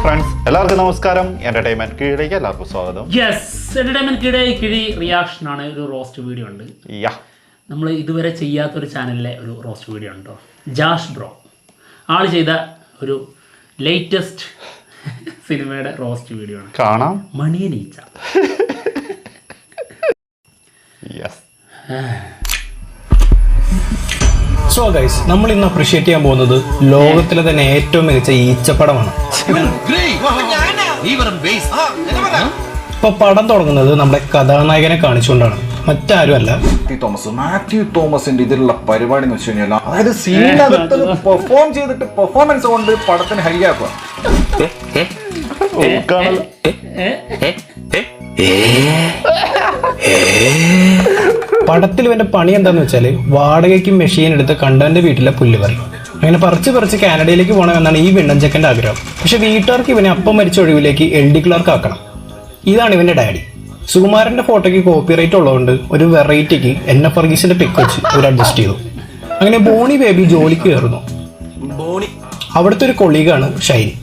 Friends എല്ലാവർക്കും നമസ്കാരം. Entertainment കീഴിലേക്ക് എല്ലാവർക്കും സ്വാഗതം. എന്റർടൈൻമെന്റ് കിഴി റിയാക്ഷൻ ആണ്. ഒരു റോസ്റ്റ് വീഡിയോ ഉണ്ട്. നമ്മൾ ഇതുവരെ ചെയ്യാത്തൊരു ചാനലിലെ ഒരു റോസ്റ്റ് വീഡിയോ ഉണ്ടോ, ജാഷ് ബ്രോ ആൾ ചെയ്ത ഒരു ലേറ്റസ്റ്റ് സിനിമയുടെ റോസ്റ്റ് വീഡിയോ ആണ്. കാണാം. മണിയനീച്ച. സോ ഗൈസ്, നമ്മൾ ഇന്ന് അപ്രീഷിയേറ്റ് ചെയ്യാൻ പോകുന്നത് ലോകത്തിലെ തന്നെ ഏറ്റവും മികച്ച ഈച്ചപ്പടമാണ്. ഇപ്പൊ പടം തുടങ്ങുന്നത് നമ്മുടെ കഥാനായകനെ കാണിച്ചുകൊണ്ടാണ്, മറ്റാരുമല്ല മാത്യു തോമസിന്റെ ഇതിലുള്ള പരിപാടി എന്ന് വെച്ച് കഴിഞ്ഞാൽ, അതായത് സീനകത്ത് പെർഫോം ചെയ്തിട്ട് പെർഫോമൻസ് കൊണ്ട് പടത്തിന് ഹൈയാക്കുക. പടത്തിൽ ഇവന്റെ പണി എന്താന്ന് വെച്ചാല് വാടകയ്ക്ക് മെഷീൻ എടുത്ത് കണ്ടവന്റെ വീട്ടിലെ പുല്ല് പറയും. അങ്ങനെ പറിച്ച് കാനഡയിലേക്ക് പോകണമെന്നാണ് ഈ വിണ്ണഞ്ചക്കന്റെ ആഗ്രഹം. പക്ഷെ വീട്ടുകാർക്ക് ഇവനെ അപ്പം മരിച്ച ഒഴിവിലേക്ക് LD ക്ലർക്ക് ആക്കണം. ഇതാണ് ഇവന്റെ ഡാഡി. സുകുമാരന്റെ ഫോട്ടോയ്ക്ക് കോപ്പിറൈറ്റ് ഉള്ളതുകൊണ്ട് ഒരു വെറൈറ്റിക്ക് NF വർഗീസിന്റെ പിക്ക് വെച്ച് ഒരു അഡ്ജസ്റ്റ് ചെയ്തു. അങ്ങനെ ബോണി ബേബി ജോലിക്ക് കയറുന്നു. അവിടുത്തെ ഒരു കൊളീഗാണ് ഷൈനി.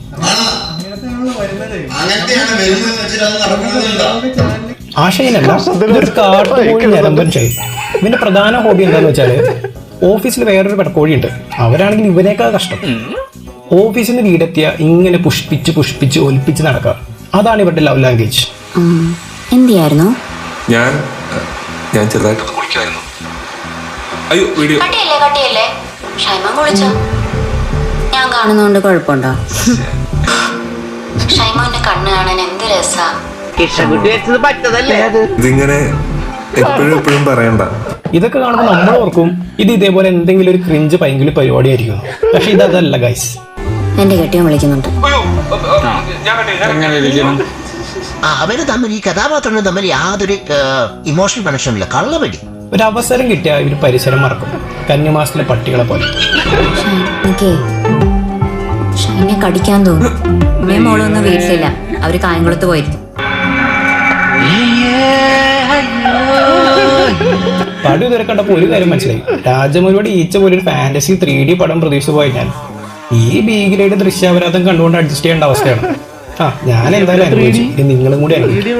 ആ ഷൈനല്ല, ഇതൊരു കാട്ടുകോഴി ഞരമ്പൻ ഷൈൻ. ഇവന്റെ പ്രധാന ഹോബി എന്താന്ന് വെച്ചാല്, ഓഫീസിൽ വേറൊരു പെടക്കോഴിയുണ്ട്, അവരാണെങ്കിൽ ഇവനേക്കാൾ കഷ്ടം. ഓഫീസിൽ നിന്ന് വീടെത്തിയ ഇങ്ങനെ പുഷ്പിച്ച് ഒലിപ്പിച്ച് നടക്കുക. അതാണ് ഇവരുടെ ലവ് ലാംഗ്വേജ്. എന്തിയായിരുന്നു? ഞാൻ ചെറുതായിട്ട് കുളിക്കായിരുന്നു. അയ്യോ വീഡിയോ കട്ടിയല്ലേ ഷൈമ കുളിച്ചോ? ഞാൻ കാണുന്നോണ്ട് കുഴപ്പമുണ്ടോ? ഷൈമോന്റെ കണ്ണ് കാണാൻ എന്ത് രസാ. ഇതിങ്ങനെ എപ്പോഴും പറയണ്ട. ഇതൊക്കെ കാണുമ്പോൾ നമ്മൾ ഓർക്കും ഇത് ഇതേപോലെ എന്തെങ്കിലും ഒരു ക്രിഞ്ച് പൈങ്കിളി പരിപാടി ആയിരിക്കും. പക്ഷെ ഇതല്ല ഗൈസ്. എന്റെ കെട്ടിയോൻ വിളിക്കുന്നുണ്ട്. അവര് തമ്മിൽ, ഈ കഥാപാത്രങ്ങൾ തമ്മിൽ യാതൊരു ഇമോഷണൽ കണക്ഷനില്ല. കള്ളവടി. ഒരു അവസരം കിട്ടിയാൽ ഇവര് പരിസരം മറക്കും, കന്യമാസത്തിലെ പട്ടികളെ പോലെ. ഷൈനെ കടിക്കാൻ തോന്നും. അമ്മയും മോളൊന്നും വീട്ടിലില്ല, അവര് കായംകുളത്ത് പോയിരിക്കും. പടം ഇതുവരെ കണ്ടപ്പോൾ ഒരു കാര്യം മനസ്സിലായി. രാജമൗലിയുടെ ഈച്ച പോലെ ഒരു ഫാന്റസി 3D പടം പ്രതീക്ഷിച്ചു പോയാൽ ഈ B ഗ്രേഡ് ദൃശ്യാപരാധം കണ്ടുകൊണ്ട് അഡ്ജസ്റ്റ് ചെയ്യേണ്ട അവസ്ഥയാണ്. ഞാൻ എന്തായാലും അനുഭവിച്ചു, നിങ്ങളും കൂടി അനുഭവിക്കും.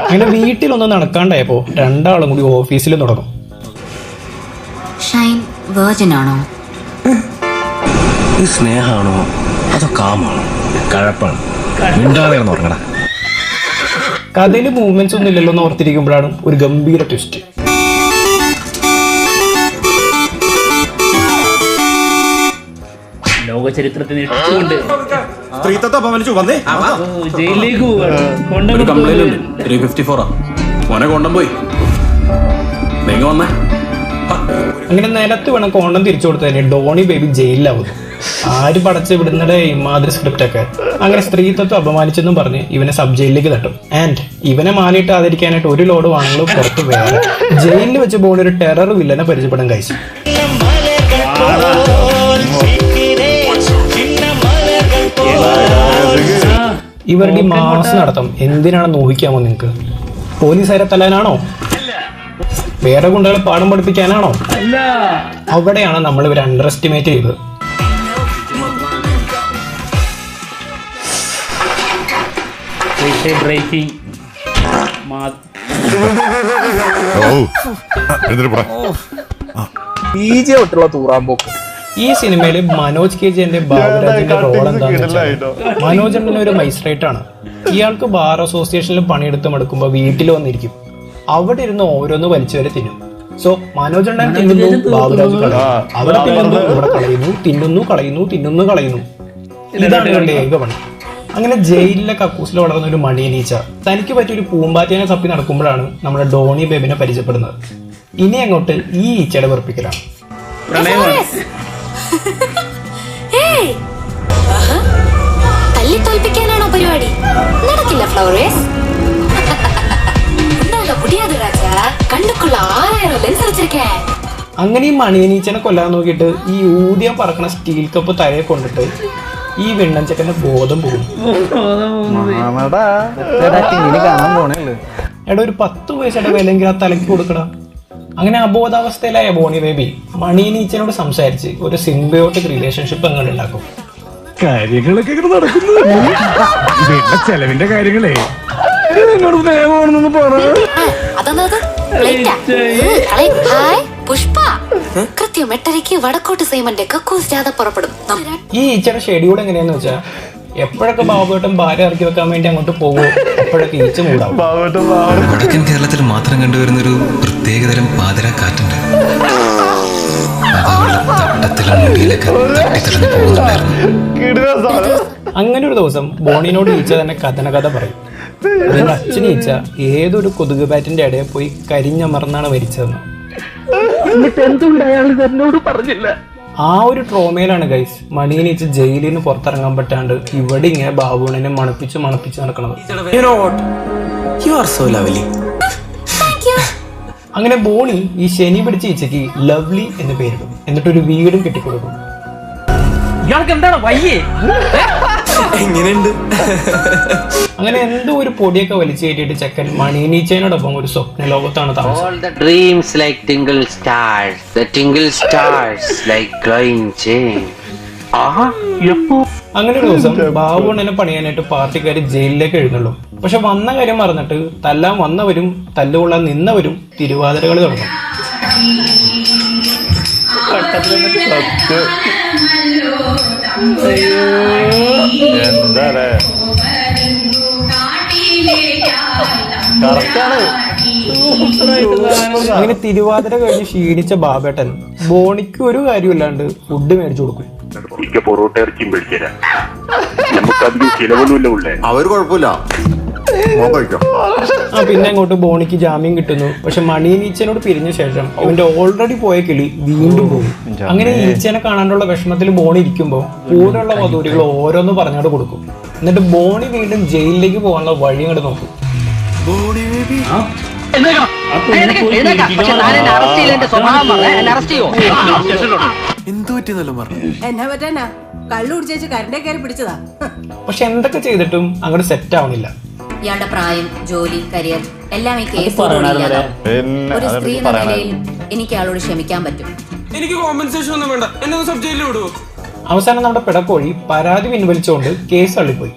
അങ്ങനെ വീട്ടിലൊന്നും നടക്കാണ്ടായപ്പോ രണ്ടാളും കൂടി ഓഫീസിൽ തുടങ്ങും. ഷൈൻ വെർജിൻ ആണോ? ഈ സ്നേഹമാണോ അതോ കാമാണോ? കഴപ്പാണ്. ഉറങ്ങടാ. കഥയില് മൂവ്മെന്റ്സ് ഒന്നും ഇല്ലല്ലോ എന്ന് ഓർത്തിരിക്കുമ്പോഴാണ് ഒരു ഗംഭീര ട്വിസ്റ്റ്. ലോക ചരിത്രത്തിൽ ഞെട്ടിച്ചുകൊണ്ട് സ്ത്രീത്വത്തെ അപമാനിച്ചു വന്നേ. ജയിലിലേക്ക് ഒരു കംപ്ലൈന്റ് ഉണ്ട്. 354 മോനെ കൊണ്ടുപോയി വന്നേ. അങ്ങനെ നിലത്ത് വേണം കോണ്ടം തിരിച്ചു കൊടുത്തതിന് ഡോണി ബേബി ജയിലിലാവുന്നു. ആര് പടച്ച് വിടുന്നതേ ഇമാതിരി സ്ക്രിപ്റ്റ് ഒക്കെ. അങ്ങനെ സ്ത്രീത്വത്തെ അപമാനിച്ചെന്നും പറഞ്ഞ് ഇവനെ സബ് ജയിലിലേക്ക് തട്ടും. ആൻഡ് ഇവനെ മാലിയിട്ട് ആദരിക്കാനായിട്ട് ഒരു ലോഡ് വാങ്ങലും പുറത്ത് വേറെ. ജയിലിൽ വെച്ച് ബോണി ഒരു ടെറർ വില്ലനെ പരിചയപ്പെടാൻ കഴിച്ചു. ഇവരുടെ മാസ് നടത്തം എന്തിനാണെന്ന് ഊഹിക്കാമോ നിങ്ങൾക്ക്? പോലീസുകാരെ തല്ലാനാണോ? വേറെ ഗുണ്ടകളെ പാഠം പഠിപ്പിക്കാനാണോ? അവിടെയാണ് നമ്മൾ ഇവരെ അണ്ടർ എസ്റ്റിമേറ്റ് ചെയ്തത്. ഈ സിനിമയില് മനോജ് KJന്റെ ബാബുരാജിന്റെ റോൾ എന്താണെന്ന് വെച്ചാൽ, മനോജ് എന്ന ഒരു മജിസ്ട്രേറ്റ് ആണ്. ഇയാൾക്ക് ബാർ അസോസിയേഷനിൽ പണിയെടുത്ത് മടുക്കുമ്പോൾ വീട്ടിൽ വന്നിരിക്കും. അവിടെ ഇരുന്ന് ഓരോന്ന് വലിച്ചു വരെ തിന്നും. സോ മനോജ് എണ്ണൻ തിന്നുന്നു, ബാബുരാജ് കളയുന്നു. അവിടെ തിന്നുന്നു, ഇവിടെ കളയുന്നു, തിന്നുന്നു കളയുന്നു. ഇതാണ് ഇവരുടെ ഏകപണി. അങ്ങനെ ജയിലിലെ കക്കൂസിൽ വളർന്ന ഒരു മണിയനീച്ച തനിക്ക് പറ്റിയൊരു പൂമ്പാറ്റേനെ തപ്പി നടക്കുമ്പോഴാണ് നമ്മുടെ ഡോണി ബേബിനെ പരിചയപ്പെടുന്നത്. ഇനി അങ്ങോട്ട് ഈ ഈച്ചയുടെ വെറുപ്പിക്കലാണ്. തല്ലിത്തോൽപ്പിക്കാനാണോ പരിപാടി? നടക്കില്ല ഫ്ലവേഴ്സ്. അങ്ങനെ ഈ മണിയനീച്ചനെ കൊല്ലാൻ നോക്കിയിട്ട് ഈ ഊതിയ പറക്കണ സ്റ്റീൽ കപ്പ് തലയെ കൊണ്ടിട്ട് ഈ വെണ്ണഞ്ചക്കന്റെ ബോധം പോകും. എടാ ഒരു 10 പൈസയുടെ വിലയെങ്കിൽ ആ തലയ്ക്ക് കൊടുക്കടാ. അങ്ങനെ അബോധാവസ്ഥയിലായ ബോണി ബേബി മണിയനീച്ചനോട് സംസാരിച്ച് ഒരു സിംബയോട്ടിക് റിലേഷൻഷിപ്പ് അങ്ങനെ ഉണ്ടാക്കും. കാര്യങ്ങളൊക്കെ ഇങ്ങനെ നടക്കുന്നു. വീട്ടിലെ ചെലവിന്റെ കാര്യങ്ങളേ എന്നോട് സ്നേഹമാണെന്നൊന്ന് പറഞ്ഞു. പുഷ്പ കൃത്യം 8:30 വടക്കോട്ട് സൈമന്റെ കക്കൂസ് ജാഥ പുറപ്പെടും. ഈ ഈച്ചയുടെ ഷെഡ്യൂൾ എങ്ങനെയാന്ന് വെച്ചാൽ എപ്പോഴൊക്കെ ബാബുവേട്ടൻ ഭാര്യ ഇറക്കി വെക്കാൻ വേണ്ടി അങ്ങോട്ട് പോകുമോ അപ്പോഴൊക്കെ ഈച്ച മൂടാവും. വടക്കൻ കേരളത്തിൽ മാത്രം കണ്ടുവരുന്നൊരു പ്രത്യേകതരം പാതിര കാറ്റുണ്ട്. അങ്ങനെ ഒരു ദിവസം ബോണിനോട് ഈച്ച തന്നെ കഥ പറയും. അതിന്റെ അച്ഛൻ ഈച്ച ഏതൊരു കൊതുക് ബാറ്റിന്റെ ഇടയിൽ പോയി കരിഞ്ഞമർന്നാണ് മരിച്ചതെന്ന്. ആ ഒരു ട്രോമയിലാണ് ഗൈസ് മണിയനീച്ച ജയിലിൽ നിന്ന് പുറത്തിറങ്ങാൻ പറ്റാണ്ട് ഇവിടെ ഇങ്ങനെ ബാബുവിനെ മണപ്പിച്ച് നടക്കണത്. അങ്ങനെ ബോണി ഈ ശനി പിടിച്ച ഈച്ചയ്ക്ക് ലവ്ലി എന്ന് പേരിടും. എന്നിട്ടൊരു വീടും കെട്ടിക്കൊടുക്കും. ഇയാൾക്ക് എന്താണ് വയ്യേ? അങ്ങനെ എന്തോ ഒരു പൊടിയൊക്കെ വലിച്ചു കയറ്റിയിട്ട് ചെക്കൻ മണിയനീച്ചയോടൊപ്പം ഒരു സ്വപ്ന ലോകത്താണ് താമസം. അങ്ങനെ ഒരു ദിവസം ബാബുണ്ണനെ പണിയാനായിട്ട് പാർട്ടിക്കാർ ജയിലിലേക്ക് എഴുന്നള്ളും. പക്ഷെ വന്ന കാര്യം മറന്നിട്ട് തല്ലാൻ വന്നവരും തല്ലുകൊള്ളാൻ നിന്നവരും തിരുവാതിരകളി തുടങ്ങും. അങ്ങനെ തിരുവാതിര കഴിഞ്ഞ് ക്ഷീണിച്ച ബാബേട്ടൻ ബോണിക്ക് ഒരു കാര്യമില്ലാണ്ട് ഫുഡ് മേടിച്ചു കൊടുക്കും. അവര് കുഴപ്പമില്ല. പിന്നെ അങ്ങോട്ട് ബോണിക്ക് ജാമ്യം കിട്ടുന്നു. പക്ഷെ മണിയനീച്ചനോട് പിരിഞ്ഞ ശേഷം അവന്റെ ഓൾറെഡി പോയ കിളി വീണ്ടും പോകും. അങ്ങനെ ഈച്ചനെ കാണാനുള്ള വിഷമത്തിൽ ബോണി ഇരിക്കുമ്പോൾ കൂടെയുള്ള വധൂരികൾ ഓരോന്ന് പറഞ്ഞോട് കൊടുക്കും. എന്നിട്ട് ബോണി വീണ്ടും ജയിലിലേക്ക് പോകാനുള്ള വഴി അങ്ങോട്ട് നോക്കും. പക്ഷെ എന്തൊക്കെ ചെയ്തിട്ടും അങ്ങോട്ട് സെറ്റ് ആവണില്ല. ഇയാളുടെ പ്രായം, ജോലി, കരിയർ എല്ലാം ഈ കേസ് ഒരു സ്ത്രീ എന്ന നിലയിൽ എനിക്ക് അയാളോട് ക്ഷമിക്കാൻ പറ്റും. എനിക്ക് കോമ്പൻസേഷൻ ഒന്നും വേണ്ട, എന്നെ സബ് ജയിലിൽ വിടുവോ? അവസാനം നമ്മുടെ പിടക്കോഴി പരാതി പിൻവലിച്ചുകൊണ്ട് കേസ് തള്ളിപ്പോയി.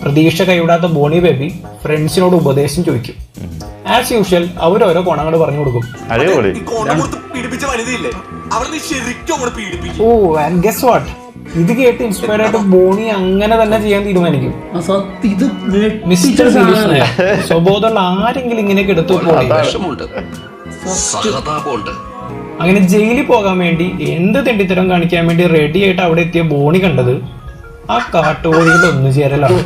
പ്രതീക്ഷ കൈവിടാത്ത ബോണി ബേബി ഫ്രണ്ട്സിനോട് ഉപദേശം ചോദിക്കും. ആസ് യൂഷ്വൽ അവരോരോ കോണങ്ങൾ പറഞ്ഞു കൊടുക്കും. ഓ ആൻഡ് ഗസ് വാട്ട്, ഇത് കേട്ട് ഇൻസ്പയർഡ് ആയിട്ട് ബോണി അങ്ങനെ തന്നെ ചെയ്യാൻ തീരുമാനിക്കും. മിസ്റ്റർ സീരിയസ് സ്വബോധമുള്ള ആരെങ്കിലും ഇങ്ങനെയൊക്കെ എടുത്തു പോയി. അങ്ങനെ ജയിലിൽ പോകാൻ വേണ്ടി എന്ത് തെണ്ടിത്തരം കാണിക്കാൻ വേണ്ടി റെഡി ആയിട്ട് അവിടെ എത്തിയ ബോണി കണ്ടത് ആ കാട്ടുകോഴികൾ ഒന്നു ചേരലാണ്.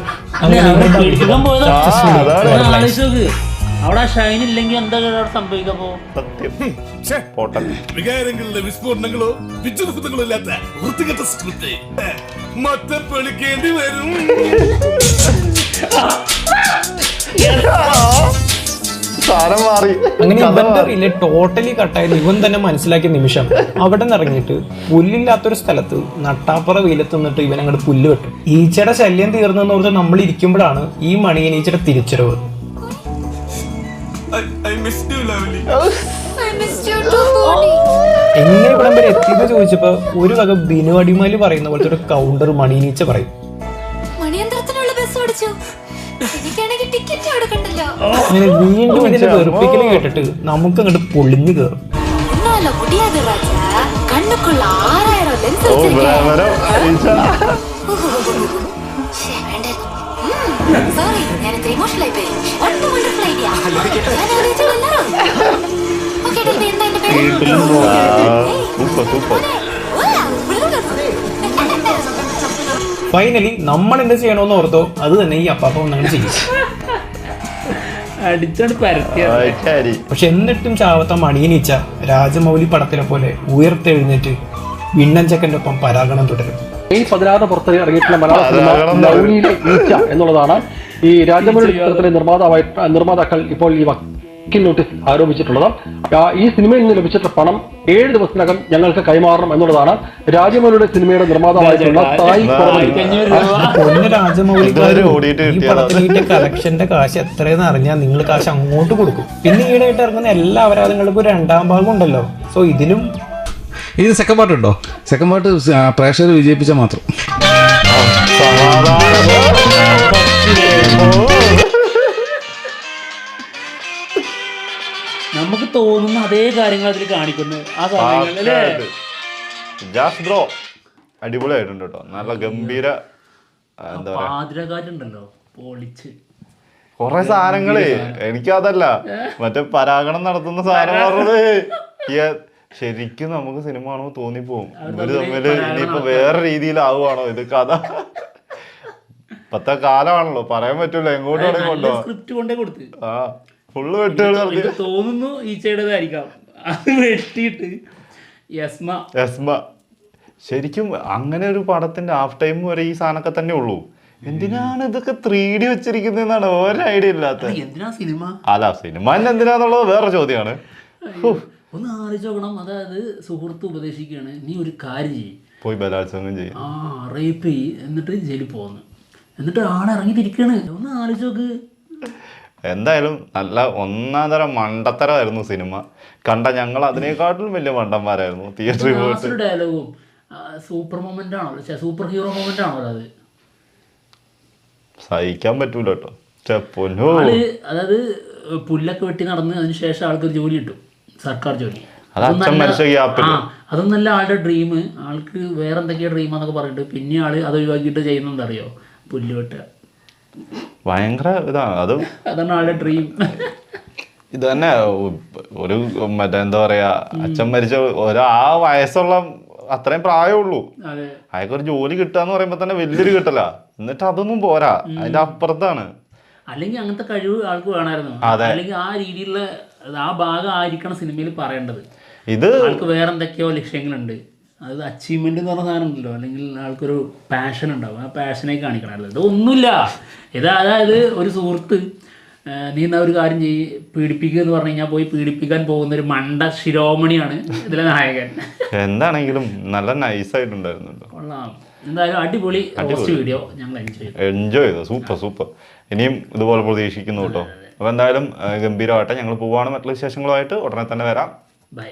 അവിടെ ഷൈൻ ഇല്ലെങ്കിൽ എന്താ സംഭവിക്കപ്പോ? വികാരങ്ങളുടെ വിസ്ഫോടനങ്ങളോ വിചിത്രങ്ങളോ ഇല്ലാത്ത വൃത്തികെട്ട സ്ക്രിപ്റ്റ് മൊത്തം പൊളിക്കേണ്ടി വരും. അങ്ങനെ ഇവന്റെ റിലേ ടോട്ടലി കട്ടായത് ഇവൻ തന്നെ മനസ്സിലാക്കിയ നിമിഷം അവിടെ നിന്ന് ഇറങ്ങിയിട്ട് പുല്ലില്ലാത്തൊരു സ്ഥലത്ത് നട്ടാപ്പുറ വെയിലത്ത് നിന്നിട്ട് ഇവൻ അങ്ങോട്ട് പുല്ല് വെട്ടും. ഈച്ചയുടെ ശല്യം തീർന്നെന്ന് ഓർത്ത് നമ്മൾ ഇരിക്കുമ്പോഴാണ് ഈ മണിയനീച്ചയുടെ തിരിച്ചറിവ്. എങ്ങനെ ഇവിടം വരെ എത്തിയെന്ന് ചോദിച്ചപ്പോ ഒരു വക ബിനു അടിമാലി പറയുന്ന പോലത്തെ ഒരു കൗണ്ടർ മണിയനീച്ച പറയും. അങ്ങനെ വീണ്ടും ഇതിന്റെ വെറുപ്പിക്കല് കേട്ടിട്ട് നമുക്ക് അങ്ങോട്ട് പൊളിഞ്ഞു കയറും. ഫൈനലി നമ്മൾ എന്ത് ചെയ്യണമെന്ന് ഓർത്തോ അത് തന്നെ ഈ അപ്പാപ്പ ഒന്നങ്ങനെ ചെയ്യും. പക്ഷെ എന്നിട്ടും ചാവത്ത മണിയനീച്ച രാജമൗലി പടത്തിലെ പോലെ ഉയർത്തെഴുന്നേറ്റ് വിണ്ണഞ്ചക്കന്റെ ഒപ്പം പരാഗണം തുടരും. മെയ് 16 പുറത്ത് ഇറങ്ങിയിട്ടുള്ള മലയാള സിനിമ ലൗലിയിലെ ഈച്ച എന്നുള്ളതാണ് ഈ രാജമൗലി ചിത്രത്തിലെ നിർമ്മാതാക്കൾ ഇപ്പോൾ ഈ വക്കീൽ നോട്ടീസ് ആരോപിച്ചിട്ടുള്ളത്. ഈ സിനിമയിൽ നിന്ന് ലഭിച്ചിട്ടുള്ള പണം 7 ദിവസത്തിനകം ഞങ്ങൾക്ക് കൈമാറണം എന്നുള്ളതാണ് രാജമൗലിയുടെ സിനിമയുടെ നിർമ്മാതാവായിട്ടുള്ള സായി രാജമൗലി കളക്ഷന്റെ കാശ് എത്രയെന്ന് അറിഞ്ഞാൽ നിങ്ങൾ കാശ് അങ്ങോട്ട് കൊടുക്കും. പിന്നെ ഈടായിട്ട് ഇറങ്ങുന്ന എല്ലാ അപരാധങ്ങൾക്കും 2ാം ഭാഗം ഉണ്ടല്ലോ. സോ ഇതിനും സെക്കൻഡ് പാർട്ട് ഉണ്ടോ? സെക്കൻഡ് പാർട്ട് പ്രേക്ഷകർ വിജയിപ്പിച്ചാൽ മാത്രം. നമുക്ക് തോന്നുന്ന അതേ കാര്യങ്ങൾ അതിൽ കാണിക്കുന്നു ആ സമയങ്ങളിലല്ലേ. ജാസ് ബ്രോ അടിപൊളിയായിട്ടുണ്ട് കേട്ടോ. നല്ല ഗംഭീര എന്താ പറയാ പാതിരക്കാറ്റുണ്ടല്ലോ പൊളിച്ച് കൊറേ സാധനങ്ങള്. എനിക്കതല്ല മറ്റേ പരാഗണം നടത്തുന്ന സാധനം പറഞ്ഞത് ശരിക്കും നമുക്ക് സിനിമ ആണോ തോന്നിപ്പോവും. ഇവര് തമ്മില് ഇനിയിപ്പോ വേറെ രീതിയിലാവുകയാണോ ഇത് കഥ. ഇപ്പത്തെ കാലമാണല്ലോ, പറയാൻ പറ്റൂല എങ്ങോട്ട് വേണമെങ്കിൽ കൊണ്ടുപോകാം. സ്ക്രിപ്റ്റ് കൊണ്ടേ കൊടുത്ത് ആ ഫുള്ള് വെട്ടുകൾ തോന്നുന്നു ഈച്ചയുടേതായിരിക്കാം. അത് വെട്ടിയിട്ട് യസ്മ ശരിക്കും അങ്ങനെ ഒരു പടത്തിന്റെ ഹാഫ് ടൈം വരെ ഈ സാധനമൊക്കെ തന്നെ ഉള്ളൂ. എന്തിനാണ് ഇതൊക്കെ 3D വെച്ചിരിക്കുന്നതെന്നാണ് ഒരു ഐഡിയ ഇല്ലാത്ത. എന്തിനാ സിനിമ അല്ല സിനിമ തന്നെ എന്തിനാന്നുള്ളത് വേറെ ചോദ്യമാണ്. ഒന്ന് ആലോചിച്ച് നോക്കണം. അതായത് സുഹൃത്ത് ഉപദേശിക്കുകയാണ്, നീ ഒരു കാര്യം ചെയ്യും, പോയി ബലാത്സംഗം ചെയ്യും, റേപ്പ് ചെയ്യ്, എന്നിട്ട് ജയിലിൽ പോകുന്നു, എന്നിട്ട് ആളിറങ്ങി തിരിക്കണ്. ഒന്ന് ആലോചിച്ച് നോക്ക്. എന്തായാലും നല്ല ഒന്നാം തരം മണ്ടത്തരമായിരുന്നു സിനിമ. കണ്ട ഞങ്ങൾ അതിനേക്കാട്ടിലും വലിയ മണ്ടന്മാരായിരുന്നു തിയേറ്ററിൽ പോയിട്ട്. ഡയലോഗും സൂപ്പർ മൊമെന്റ് ആണല്ലോ, സൂപ്പർ ഹീറോ മൊമെന്റ് ആണല്ലോ. അത് സഹിക്കാൻ പറ്റൂല കേട്ടോ. അതായത് പുല്ലൊക്കെ വെട്ടി നടന്ന് അതിന് ശേഷം ആൾക്കൊരു ജോലി കിട്ടും, സർക്കാർ ജോലി. അതൊന്നല്ല ആളുടെ ഡ്രീം. ആൾക്ക് വേറെ എന്തൊക്കെയാ ഡ്രീമാന്നൊക്കെ പറഞ്ഞിട്ട് പിന്നെ ആള് അത് ഒഴിവാക്കിയിട്ട് ചെയ്യുന്നത് അറിയോ, പുല്ല് വെട്ടുക. ഭയങ്കര ഇതാണ് അത്. അതാണ് ആളുടെ ഡ്രീം. ഇത് തന്നെ ഒരു മറ്റേ എന്താ പറയാ, അച്ഛൻ മരിച്ച ആ വയസ്സുള്ള അത്രയും പ്രായമുള്ളൂ, അയാൾക്ക് ഒരു ജോലി കിട്ടാന്ന് പറയുമ്പോ തന്നെ വലിയൊരു കിട്ടല. എന്നിട്ട് അതൊന്നും പോരാ, അതിന്റെ അപ്പുറത്താണ്. അല്ലെങ്കിൽ അങ്ങനത്തെ കഴിവ് ആൾക്ക് വേണമായിരുന്നു. അല്ലെങ്കിൽ ആ രീതിയിലുള്ള ആ ഭാഗം ആയിരിക്കണം സിനിമയിൽ പറയേണ്ടത്. ഇത് ആൾക്ക് വേറെ എന്തൊക്കെയോ ലക്ഷ്യങ്ങളുണ്ട്. അത് അച്ചീവ്മെന്റ് എന്ന് പറഞ്ഞ സാധനം ഉണ്ടല്ലോ, അല്ലെങ്കിൽ ആൾക്കൊരു പാഷൻ ഉണ്ടാവും. ആ പാഷനെ കാണിക്കണമല്ലോ. ഇതൊന്നുമില്ല. അതായത് ഒരു സുഹൃത്ത് നീ എന്നാ ഒരു കാര്യം പീഡിപ്പിക്കുക എന്ന് പറഞ്ഞു കഴിഞ്ഞാൽ പോയി പീഡിപ്പിക്കാൻ പോകുന്ന ഒരു മണ്ട ശിരോമണിയാണ് ഇതിലെ നായകൻ. എന്താണെങ്കിലും നല്ല നൈസായിട്ടുണ്ടായിരുന്നു. കൊള്ളാം. എന്തായാലും അടിപൊളി വീഡിയോ, ഞങ്ങൾ എൻജോയ് ചെയ്തു. സൂപ്പർ. ഇനിയും ഇതുപോലെ പ്രതീക്ഷിക്കുന്നു കേട്ടോ. അപ്പോൾ എന്തായാലും ഗംഭീരമായിട്ട് ഞങ്ങൾ പോവാണ്. മറ്റുള്ള വിശേഷങ്ങളുമായിട്ട് ഉടനെ തന്നെ വരാം. ബൈ.